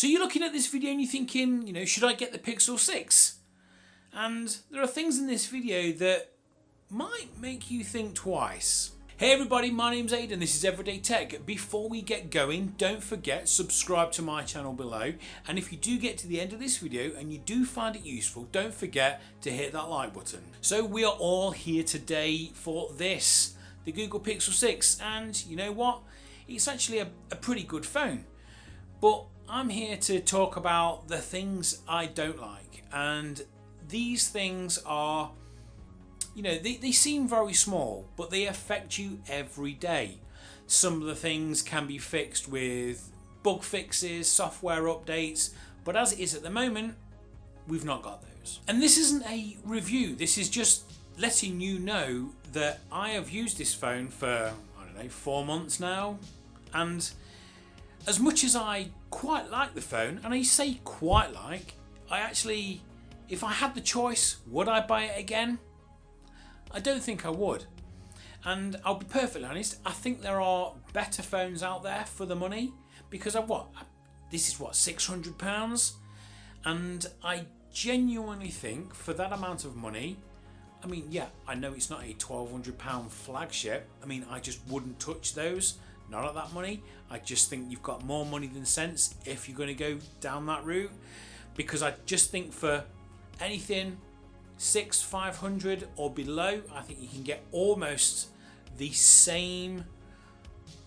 So you're looking at this video and you're thinking, should I get the Pixel 6? And there are things in this video that might make you think twice. Hey everybody, my name's Aidan, this is Everyday Tech. Before we get going, don't forget, subscribe to my channel below. And if you do get to the end of this video and you do find it useful, don't forget to hit that like button. So we are all here today for this, the Google Pixel 6. And you know what? It's actually a pretty good phone. But I'm here to talk about the things I don't like. And these things are, they seem very small, but they affect you every day. Some of the things can be fixed with bug fixes, software updates, but as it is at the moment, we've not got those. And this isn't a review, this is just letting you know that I have used this phone for, 4 months now. And as much as I quite like the phone, and I say quite like, I actually, if I had the choice, would I buy it again? I don't think I would. And I'll be perfectly honest, I think there are better phones out there for the money, because this is £600, and I genuinely think for that amount of money, I know it's not a £1,200 flagship. I just wouldn't touch those. Not at that money. I just think you've got more money than sense if you're going to go down that route, because I just think for anything 500 or below, I think you can get almost the same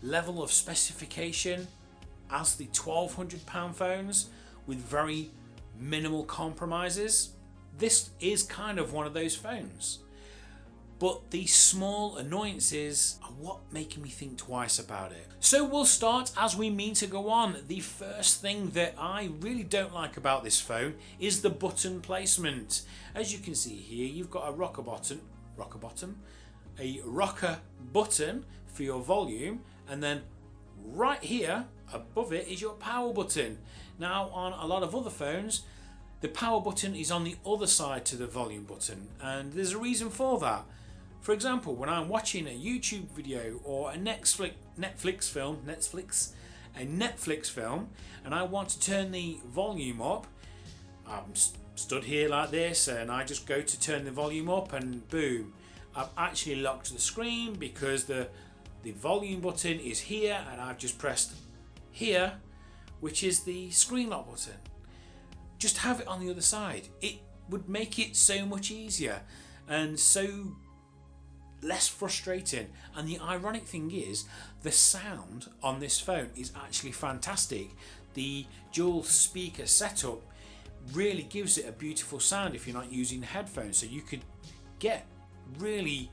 level of specification as the £1,200 phones with very minimal compromises. This is kind of one of those phones. But these small annoyances are what making me think twice about it. So we'll start as we mean to go on. The first thing that I really don't like about this phone is the button placement. As you can see here, you've got a rocker button for your volume, and then right here above it is your power button. Now on a lot of other phones, the power button is on the other side to the volume button, and there's a reason for that. For example, when I'm watching a YouTube video or a Netflix film, and I want to turn the volume up, I'm stood here like this, and I just go to turn the volume up, and boom, I've actually locked the screen because the volume button is here, and I've just pressed here, which is the screen lock button. Just have it on the other side. It would make it so much easier and so less frustrating. And the ironic thing is, the sound on this phone is actually fantastic. The dual speaker setup really gives it a beautiful sound if you're not using headphones, so you could get really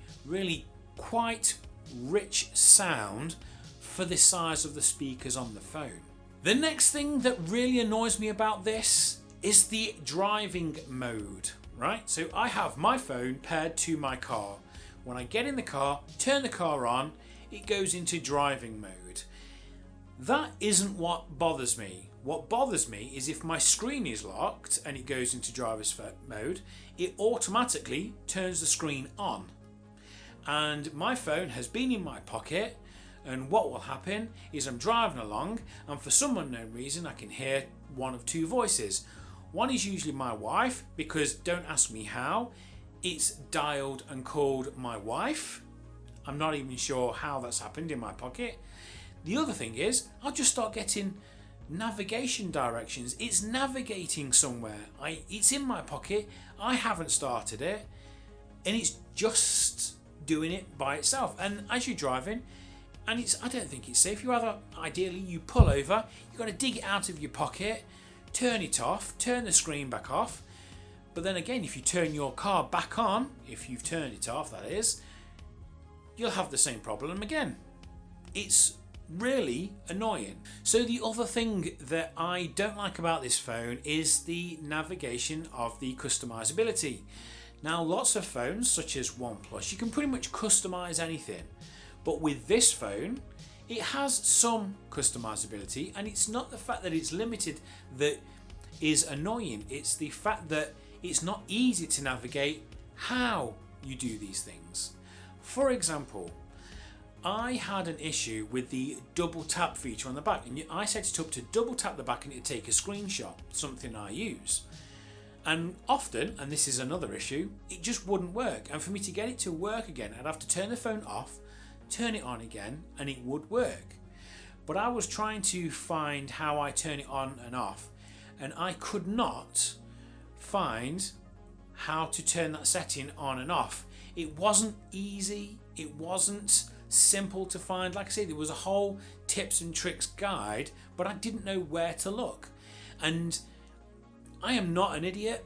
quite rich sound for the size of the speakers on the phone. The next thing that really annoys me about this is the driving mode, right? So I have my phone paired to my car. When I get in the car, turn the car on, it goes into driving mode. That isn't what bothers me. What bothers me is if my screen is locked and it goes into driver's mode, it automatically turns the screen on. And my phone has been in my pocket, and what will happen is I'm driving along, and for some unknown reason I can hear one of two voices. One is usually my wife, because don't ask me how, it's dialed and called my wife. I'm not even sure how that's happened in my pocket. The other thing is, I'll just start getting navigation directions. It's navigating somewhere. It's in my pocket, I haven't started it, and it's just doing it by itself. And as you're driving, and I don't think it's safe. Ideally you pull over, you've got to dig it out of your pocket, turn it off, turn the screen back off. But then again, if you turn your car back on, if you've turned it off that is, you'll have the same problem again. It's really annoying. So the other thing that I don't like about this phone is the navigation of the customizability. Now lots of phones such as OnePlus, you can pretty much customize anything. But with this phone, it has some customizability, and it's not the fact that it's limited that is annoying, it's the fact that it's not easy to navigate how you do these things. For example, I had an issue with the double tap feature on the back, and I set it up to double tap the back and it'd take a screenshot, something I use. And often, and this is another issue, it just wouldn't work. And for me to get it to work again, I'd have to turn the phone off, turn it on again, and it would work. But I was trying to find how I turn it on and off, and I could not find how to turn that setting on and off. It wasn't easy, it wasn't simple to find. Like I say, there was a whole tips and tricks guide, but I didn't know where to look. And I am not an idiot,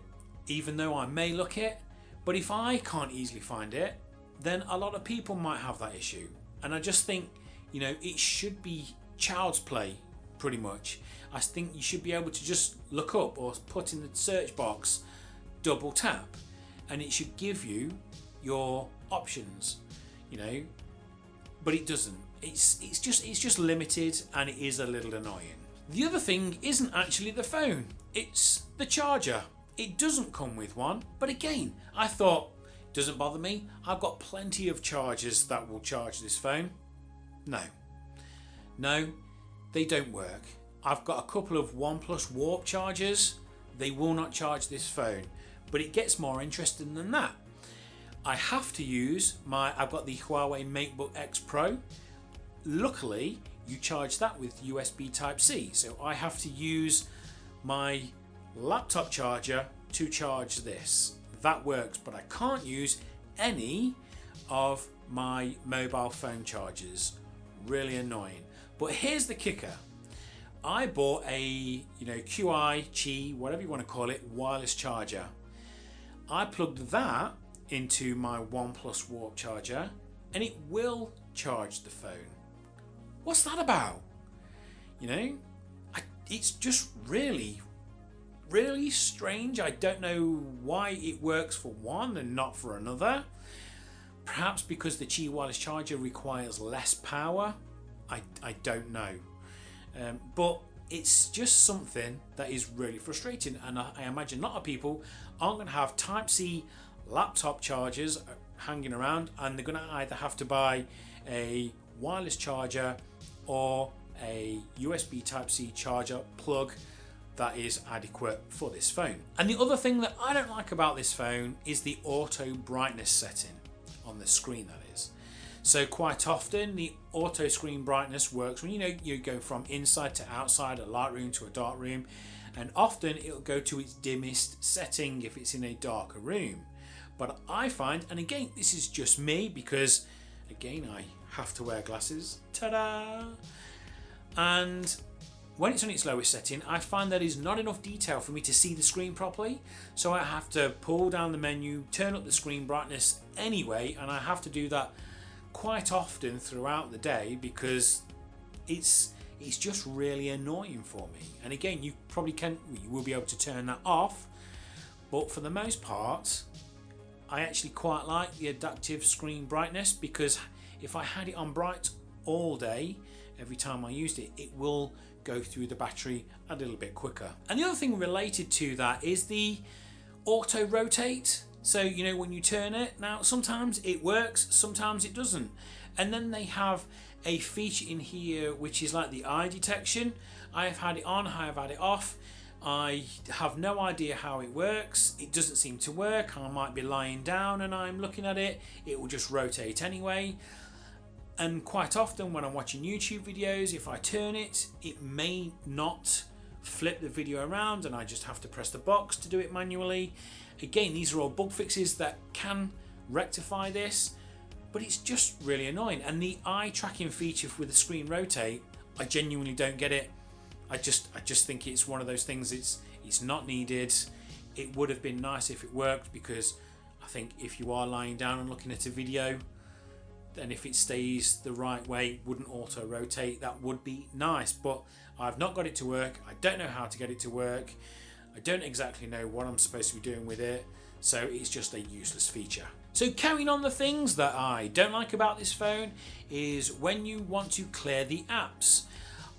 even though I may look it, but if I can't easily find it, then a lot of people might have that issue. And I just think, you know, it should be child's play, pretty much. I think you should be able to just look up or put in the search box double tap, and it should give you your options, you know, but it doesn't. It's just limited, and it is a little annoying. The other thing isn't actually the phone, it's the charger. It doesn't come with one, but again, I thought, it doesn't bother me. I've got plenty of chargers that will charge this phone. No, they don't work. I've got a couple of OnePlus Warp chargers. They will not charge this phone, but it gets more interesting than that. I have to use I've got the Huawei MateBook X Pro. Luckily, you charge that with USB Type-C, so I have to use my laptop charger to charge this. That works, but I can't use any of my mobile phone chargers. Really annoying. But here's the kicker. I bought a QI, whatever you want to call it, wireless charger. I plugged that into my OnePlus Warp charger, and it will charge the phone. What's that about? You know, it's just really strange. I don't know why it works for one and not for another. Perhaps because the Qi wireless charger requires less power. I don't know. But it's just something that is really frustrating, and I imagine a lot of people aren't going to have Type-C laptop chargers hanging around, and they're going to either have to buy a wireless charger or a USB Type-C charger plug that is adequate for this phone. And the other thing that I don't like about this phone is the auto brightness setting on the screen, that is. So quite often the auto screen brightness works when you go from inside to outside, a light room to a dark room, and often it'll go to its dimmest setting if it's in a darker room. But I find, and again this is just me because again I have to wear glasses, ta-da! And when it's on its lowest setting, I find there is not enough detail for me to see the screen properly, so I have to pull down the menu, turn up the screen brightness anyway, and I have to do that quite often throughout the day because it's just really annoying for me. And again, you will be able to turn that off, but for the most part I actually quite like the adaptive screen brightness, because if I had it on bright all day, every time I used it, it will go through the battery a little bit quicker. And the other thing related to that is the auto rotate. So when you turn it, now sometimes it works, sometimes it doesn't. And then they have a feature in here which is like the eye detection. I have had it on, I have had it off. I have no idea how it works. It doesn't seem to work. I might be lying down and I'm looking at it, it will just rotate anyway. And quite often when I'm watching YouTube videos, if I turn it, it may not flip the video around and I just have to press the box to do it manually. Again, these are all bug fixes that can rectify this, but it's just really annoying. And the eye tracking feature with the screen rotate, I genuinely don't get it. I just think it's one of those things, it's not needed. It would have been nice if it worked, because I think if you are lying down and looking at a video, then if it stays the right way, wouldn't auto rotate, that would be nice. But I've not got it to work. I don't know how to get it to work. I don't exactly know what I'm supposed to be doing with it, so it's just a useless feature. So carrying on the things that I don't like about this phone is when you want to clear the apps.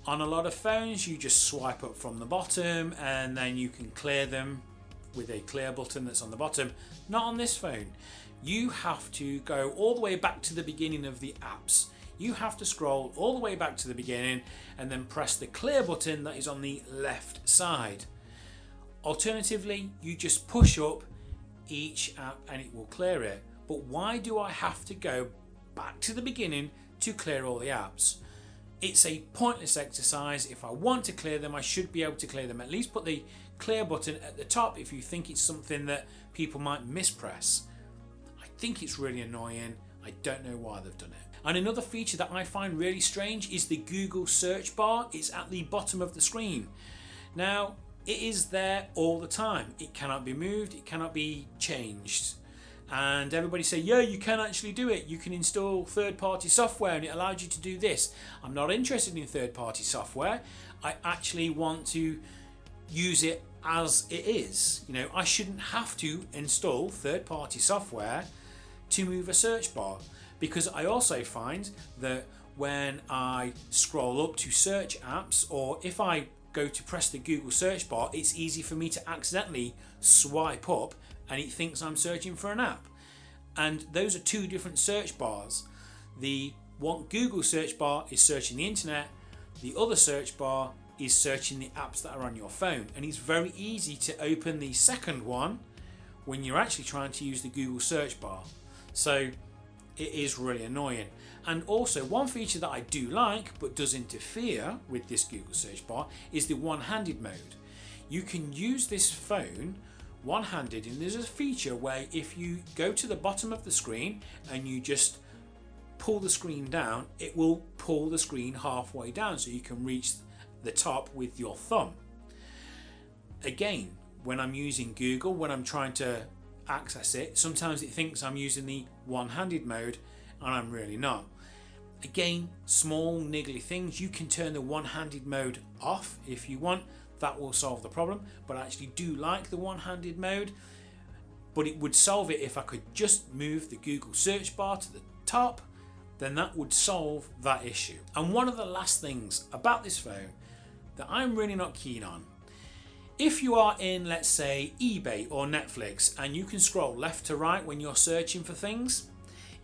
On a lot of phones you just swipe up from the bottom and then you can clear them with a clear button that's on the bottom. Not on this phone. You have to go all the way back to the beginning of the apps. you have to scroll all the way back to the beginning and then press the clear button that is on the left side. Alternatively, you just push up each app and it will clear it. But why do I have to go back to the beginning to clear all the apps? It's a pointless exercise. If I want to clear them, I should be able to clear them. At least put the clear button at the top if you think it's something that people might mispress. I think it's really annoying. I don't know why they've done it. And another feature that I find really strange is the Google search bar. It's at the bottom of the screen. Now, it is there all the time. It cannot be moved, it cannot be changed. And everybody say, yeah, you can actually do it. You can install third-party software and it allows you to do this. I'm not interested in third-party software. I actually want to use it as it is. You know, I shouldn't have to install third-party software to move a search bar, because I also find that when I scroll up to search apps, or if I go to press the Google search bar, it's easy for me to accidentally swipe up and it thinks I'm searching for an app. And those are two different search bars. The one Google search bar is searching the internet, the other search bar is searching the apps that are on your phone. And it's very easy to open the second one when you're actually trying to use the Google search bar. So it is really annoying. And also, one feature that I do like but does interfere with this Google search bar is the one-handed mode. You can use this phone one-handed, and there's a feature where if you go to the bottom of the screen and you just pull the screen down, it will pull the screen halfway down so you can reach the top with your thumb. Again, when I'm using Google, when I'm trying to access it, sometimes it thinks I'm using the one-handed mode and I'm really not. Again, small niggly things. You can turn the one-handed mode off if you want. That will solve the problem. But I actually do like the one-handed mode. But it would solve it if I could just move the Google search bar to the top. Then that would solve that issue. And one of the last things about this phone that I'm really not keen on. If you are in, let's say, eBay or Netflix and you can scroll left to right when you're searching for things,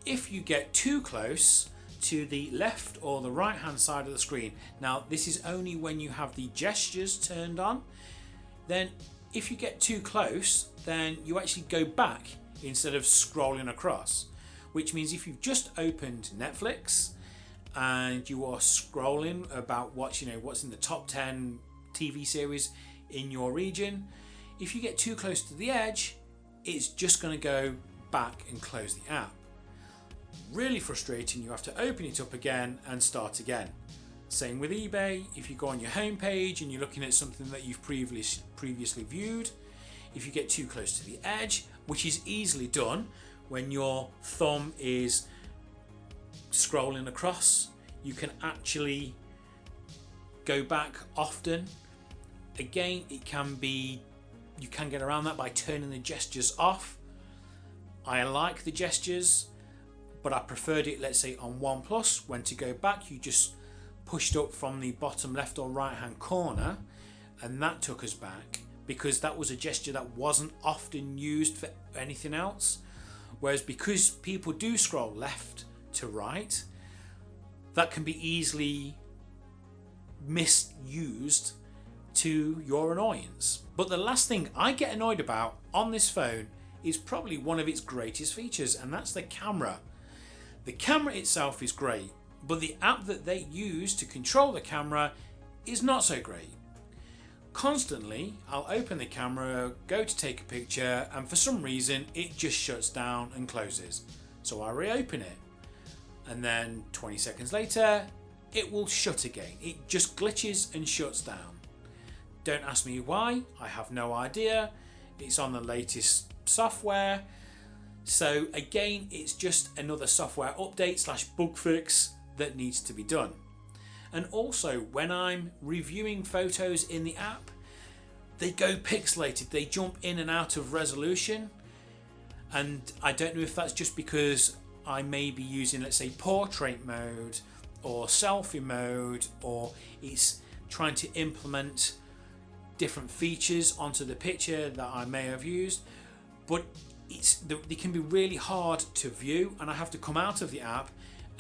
if you get too close to the left or the right hand side of the screen, now this is only when you have the gestures turned on, then if you get too close, then you actually go back instead of scrolling across, which means if you've just opened Netflix and you are scrolling about what's in the top 10 TV series in your region, if you get too close to the edge, it's just going to go back and close the app. Really frustrating. You have to open it up again and start again. Same with eBay. If you go on your home page and you're looking at something that you've previously viewed, if you get too close to the edge, which is easily done when your thumb is scrolling across, you can actually go back often. Again, you can get around that by turning the gestures off. I like the gestures, but I preferred it, let's say, on OnePlus. When to go back, you just pushed up from the bottom left or right hand corner, and that took us back, because that was a gesture that wasn't often used for anything else. Whereas because people do scroll left to right, that can be easily misused to your annoyance. But the last thing I get annoyed about on this phone is probably one of its greatest features, and that's the camera. The camera itself is great, but the app that they use to control the camera is not so great. Constantly, I'll open the camera, go to take a picture, and for some reason it just shuts down and closes. So I reopen it, and then 20 seconds later it will shut again. It just glitches and shuts down. Don't ask me why, I have no idea. It's on the latest software. So again, it's just another software update / bug fix that needs to be done. And also, when I'm reviewing photos in the app, they go pixelated, they jump in and out of resolution. And I don't know if that's just because I may be using, let's say, portrait mode or selfie mode, or it's trying to implement different features onto the picture that I may have used. But they can be really hard to view, and I have to come out of the app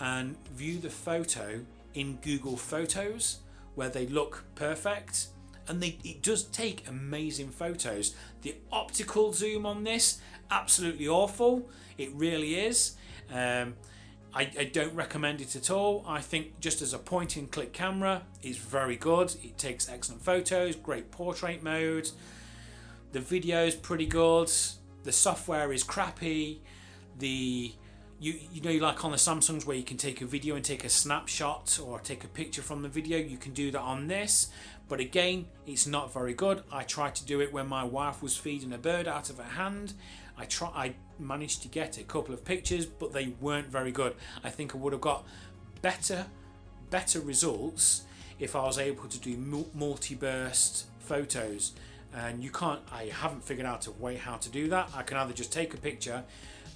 and view the photo in Google Photos where they look perfect, and it does take amazing photos. The optical zoom on this, absolutely awful. It really is. I don't recommend it at all. I think just as a point and click camera, it's very good. It takes excellent photos, great portrait mode. The video is pretty good. The software is crappy. You know, like on the Samsungs where you can take a video and take a snapshot or take a picture from the video, you can do that on this. But again, it's not very good. I tried to do it when my wife was feeding a bird out of her hand. I managed to get a couple of pictures, but they weren't very good. I think I would have got better results if I was able to do multi-burst photos. And I haven't figured out a way how to do that. I can either just take a picture,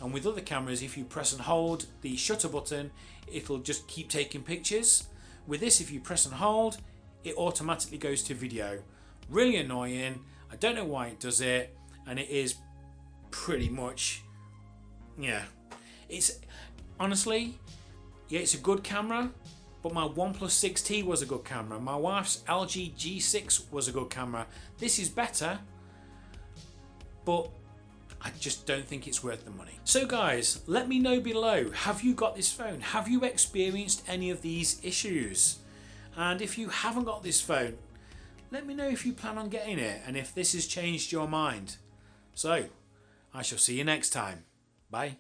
and with other cameras, if you press and hold the shutter button, it'll just keep taking pictures. With this, if you press and hold, it automatically goes to video. Really annoying. I don't know why it does it, and it is pretty much, yeah. It's honestly, yeah, it's a good camera, but my OnePlus 6T was a good camera. My wife's LG G6 was a good camera. This is better, but I just don't think it's worth the money. So guys, let me know below, have you got this phone? Have you experienced any of these issues? And if you haven't got this phone, let me know if you plan on getting it and if this has changed your mind. So, I shall see you next time. Bye.